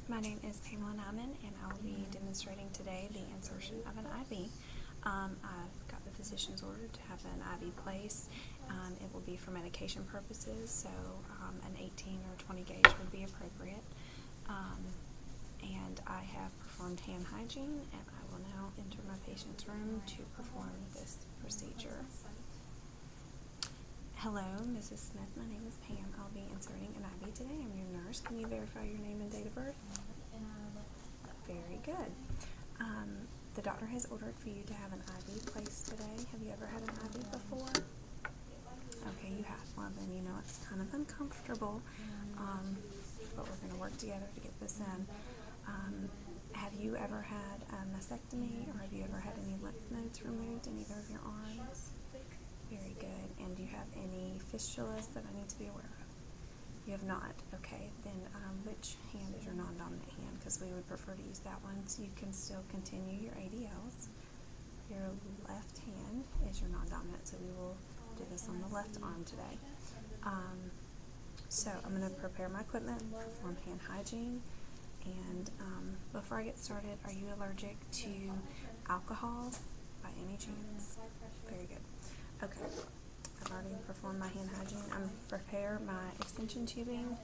My name is Pamela Nyman, and I will be demonstrating today the insertion of an IV. I've got the physician's order to have an IV placed. It will be for medication purposes, so an 18 or 20 gauge would be appropriate. And I have performed hand hygiene, and I will now enter my patient's room to perform this procedure. Hello, Mrs. Smith. My name is Pam. I'll be inserting an IV today. I'm your nurse. Can you verify your name and date of birth? Very good. The doctor has ordered for you to have an IV placed today. Have you ever had an IV before? Okay, you have. Well, then you know it's kind of uncomfortable, but we're going to work together to get this in. Have you ever had a mastectomy, or have you ever had any lymph nodes removed in either of your arms? Very good. And do you have any fistulas that I need to be aware of? You have not. Okay. Then which hand is your non-dominant hand? Because we would prefer to use that one, so you can still continue your ADLs. Your left hand is your non-dominant, so we will do this on the left arm today. So I'm going to prepare my equipment, perform hand hygiene, and before I get started, are you allergic to alcohol by any chance? Very good. Okay, I've already performed my hand hygiene. I'm going to prepare my extension tubing.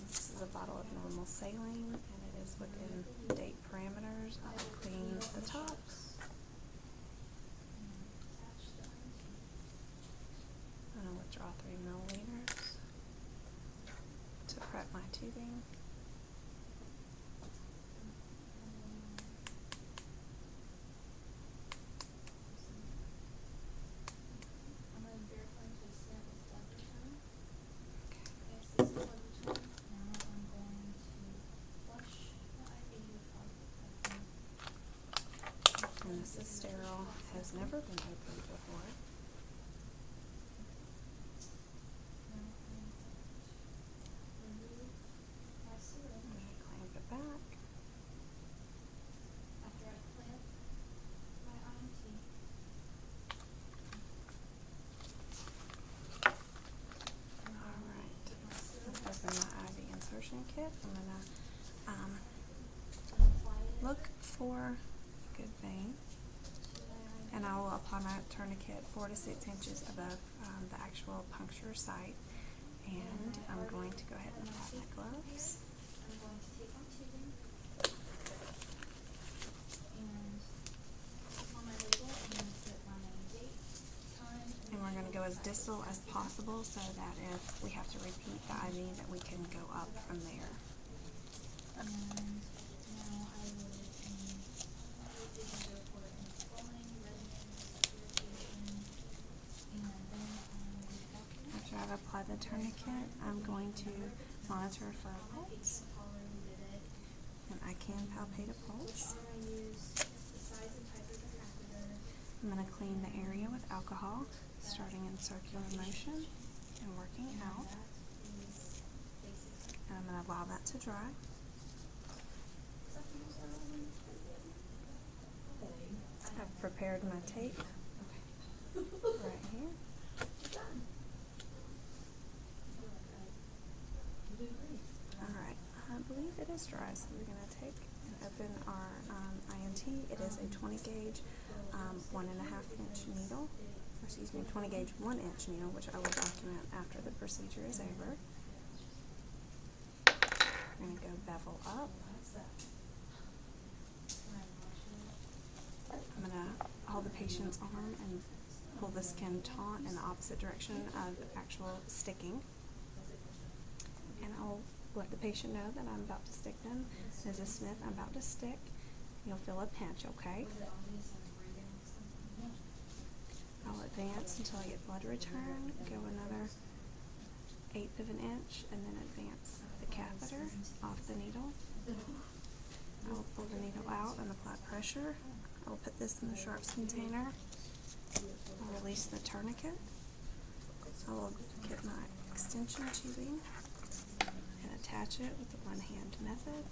This is a bottle of normal saline, and it is within date parameters. I will clean the tops. I'm going to withdraw 3 milliliters to prep my tubing. And this is sterile, has never been opened before. I'm going to clamp it back. Alright, open my IV insertion kit. I'm going to look for a good vein, and I will apply my tourniquet 4 to 6 inches above the actual puncture site. And I'm going to go ahead and apply my gloves. And we're going to go as distal as possible so that if we have to repeat the IV, that we can go up from there. After I've applied the tourniquet, I'm going to monitor for a pulse. And I can palpate a pulse. I'm going to clean the area with alcohol, starting in circular motion and working out. And I'm going to allow that to dry. I've prepared my tape right here. Alright, I believe it is dry, so we're going to take and open our INT. It is a 20 gauge 1.5 inch needle, 20 gauge 1 inch needle, which I will document after the procedure is over. We're going to go bevel up. I'm going to hold the patient's arm and pull the skin taut in the opposite direction of actual sticking. And I'll let the patient know that I'm about to stick them. Mrs. Smith, I'm about to stick. You'll feel a pinch, okay? I'll advance until I get blood return, go another 1/8 of an inch, and then advance the catheter off the needle. I will pull the needle out and apply pressure. I will put this in the sharps container. I'll release the tourniquet. I will get my extension tubing and attach it with the one-hand method.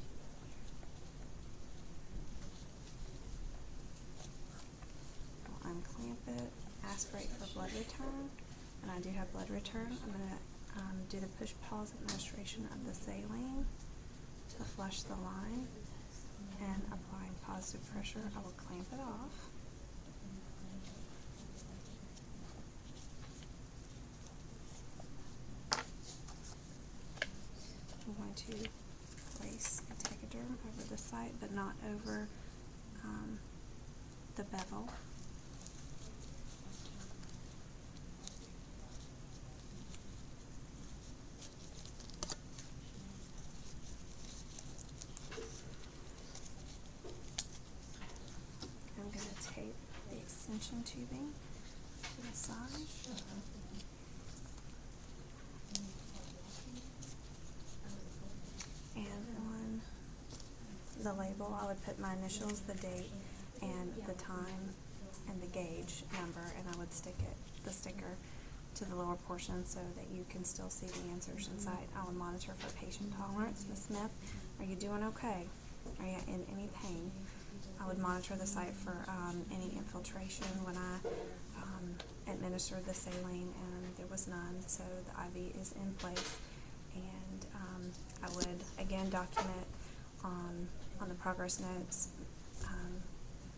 I'll unclamp it, aspirate for blood return, and I do have blood return. I'm going to do the push-pause administration of the saline. to flush the line and applying positive pressure, I will clamp it off. I'm going to place a Tegaderm over the site, but not over the bevel. I'm going to tape the extension tubing to the side. And on the label, I would put my initials, the date, and the time, and the gauge number, and I would stick the sticker to the lower portion so that you can still see the insertion site. I would monitor for patient tolerance. Ms. Smith, are you doing okay? Are you in any pain? I would monitor the site for any infiltration when I administered the saline, and there was none, so the IV is in place. And I would again document on the progress notes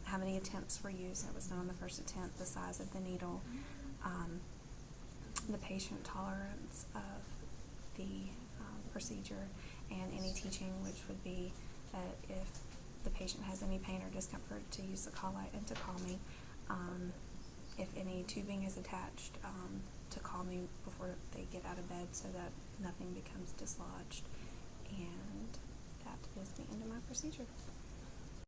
how many attempts were used. It was done on the first attempt, the size of the needle, the patient tolerance of the procedure, and any teaching, which would be that if the patient has any pain or discomfort, to use the call light and to call me. If any tubing is attached, to call me before they get out of bed so that nothing becomes dislodged. And that is the end of my procedure.